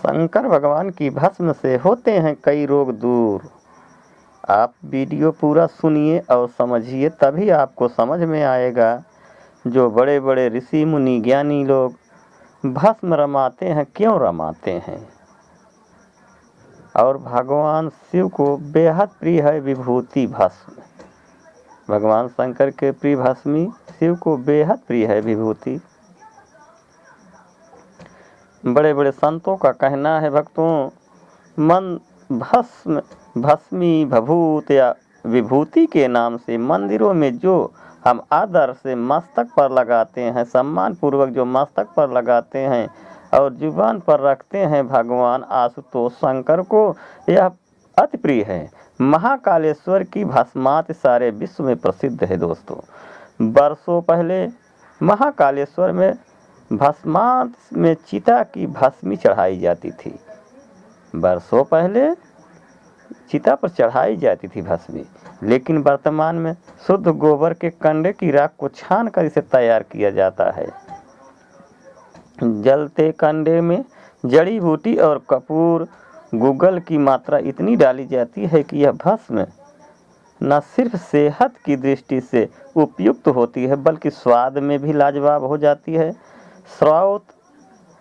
शंकर भगवान की भस्म से होते हैं कई रोग दूर। आप वीडियो पूरा सुनिए और समझिए, तभी आपको समझ में आएगा। जो बड़े बड़े ऋषि मुनि ज्ञानी लोग भस्म रमाते हैं, क्यों रमाते हैं। और भगवान शिव को बेहद प्रिय है विभूति भस्म। भगवान शंकर के प्रिय भस्मी शिव को बेहद प्रिय है विभूति। बड़े बड़े संतों का कहना है, भक्तों, मन भस्मी भभूत या विभूति के नाम से मंदिरों में जो हम आदर से मस्तक पर लगाते हैं, सम्मान पूर्वक जो मस्तक पर लगाते हैं और जुबान पर रखते हैं, भगवान आशुतोष शंकर को यह अति प्रिय है। महाकालेश्वर की भस्मात सारे विश्व में प्रसिद्ध है। दोस्तों, वर्षों पहले महाकालेश्वर में भस्मात में चिता की भस्मी चढ़ाई जाती थी। वर्षों पहले चिता पर चढ़ाई जाती थी भस्मी, लेकिन वर्तमान में शुद्ध गोबर के कंडे की राख को छान कर इसे तैयार किया जाता है। जलते कंडे में जड़ी बूटी और कपूर गुग्गल की मात्रा इतनी डाली जाती है कि यह भस्म न सिर्फ सेहत की दृष्टि से उपयुक्त होती है, बल्कि स्वाद में भी लाजवाब हो जाती है। स्रोत,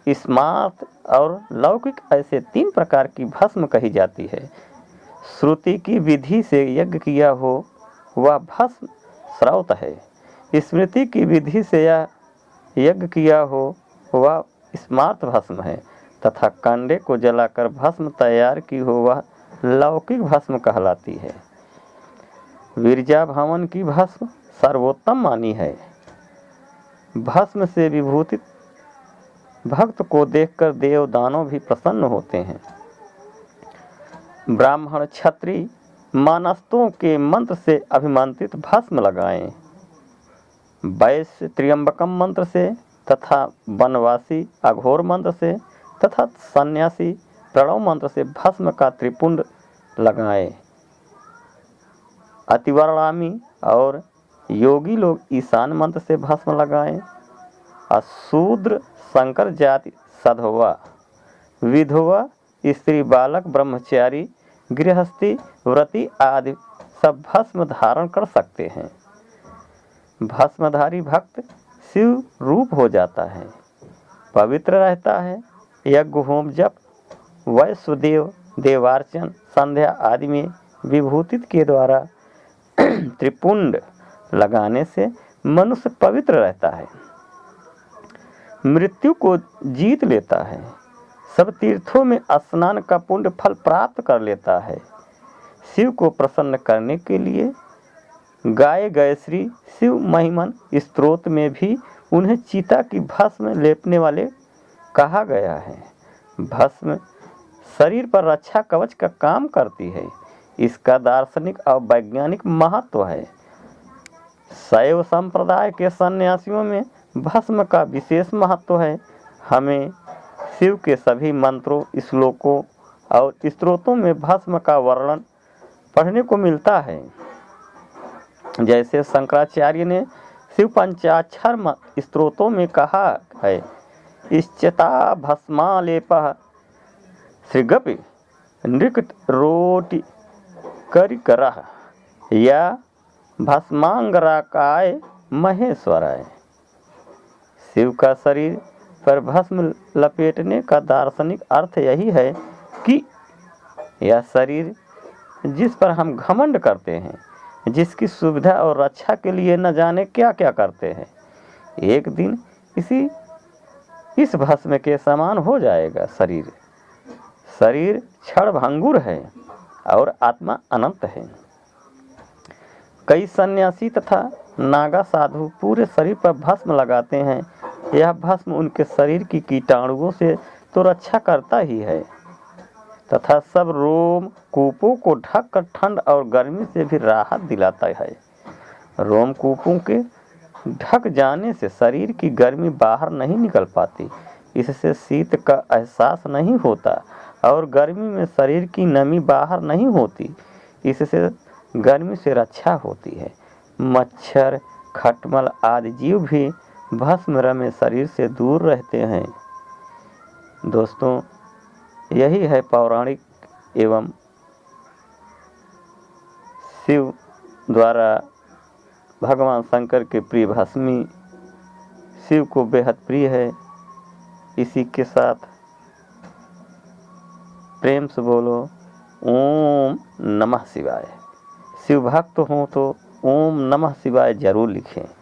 स्मार्त और लौकिक, ऐसे 3 प्रकार की भस्म कही जाती है। श्रुति की विधि से यज्ञ किया हो वह भस्म स्रोत है। स्मृति की विधि से यह यज्ञ किया हो वह स्मार्त भस्म है, तथा कंडे को जलाकर भस्म तैयार की हो वह लौकिक भस्म कहलाती है। विरजा भवन की भस्म सर्वोत्तम मानी है। भस्म से विभूतित भक्त को देखकर देव दानव भी प्रसन्न होते हैं। ब्राह्मण क्षत्रिय मानस्तों के मंत्र से अभिमंत्रित भस्म लगाएं। वैश्य त्र्यंबकम मंत्र से तथा वनवासी अघोर मंत्र से तथा सन्यासी प्रणव मंत्र से भस्म का त्रिपुंड लगाएं। अतिवर्णामी और योगी लोग ईशान मंत्र से भस्म लगाएं। अशूद्र शंकर जाति सधवा विधवा स्त्री बालक ब्रह्मचारी गृहस्थी व्रती आदि सब भस्म धारण कर सकते हैं। भस्मधारी भक्त शिव रूप हो जाता है, पवित्र रहता है। यज्ञ होम जप वैश्वदेव देवार्चन संध्या आदि में विभूतित के द्वारा त्रिपुंड लगाने से मनुष्य पवित्र रहता है, मृत्यु को जीत लेता है, सब तीर्थों में स्नान का पुण्य फल प्राप्त कर लेता है। शिव को प्रसन्न करने के लिए गाए गए श्री शिव महिमन स्तोत्र में भी उन्हें चिता की भस्म लेपने वाले कहा गया है। भस्म शरीर पर रक्षा कवच का काम करती है। इसका दार्शनिक और वैज्ञानिक महत्व है। शैव संप्रदाय के सन्यासियों में भस्म का विशेष महत्व है। हमें शिव के सभी मंत्रों, श्लोकों और स्तोत्रों में भस्म का वर्णन पढ़ने को मिलता है। जैसे शंकराचार्य ने शिव पंचाक्षर स्तोत्रों में कहा है, इश्चता भस्मालेपः श्रीगपि नृकट रोटि करिकरः या भस्मांगराकाय महेश्वराय। शिव का शरीर पर भस्म लपेटने का दार्शनिक अर्थ यही है कि यह शरीर जिस पर हम घमंड करते हैं, जिसकी सुविधा और रक्षा के लिए न जाने क्या क्या करते हैं, एक दिन इस भस्म के समान हो जाएगा। शरीर क्षण भंगुर है और आत्मा अनंत है। कई सन्यासी तथा नागा साधु पूरे शरीर पर भस्म लगाते हैं। यह भस्म उनके शरीर की कीटाणुओं से तो रक्षा करता ही है, तथा सब रोम कूपों को ढककर ठंड और गर्मी से भी राहत दिलाता है। रोम कूपों के ढक जाने से शरीर की गर्मी बाहर नहीं निकल पाती, इससे शीत का एहसास नहीं होता और गर्मी में शरीर की नमी बाहर नहीं होती, इससे गर्मी से रक्षा होती है। मच्छर, खटमल आदि जीव भी भस्म रमे शरीर से दूर रहते हैं। दोस्तों, यही है पौराणिक एवं शिव द्वारा भगवान शंकर के प्रिय भस्मी शिव को बेहद प्रिय है। इसी के साथ प्रेम से बोलो ओम नमः शिवाय। शिव भक्त हो तो ओम नमः शिवाय जरूर लिखें।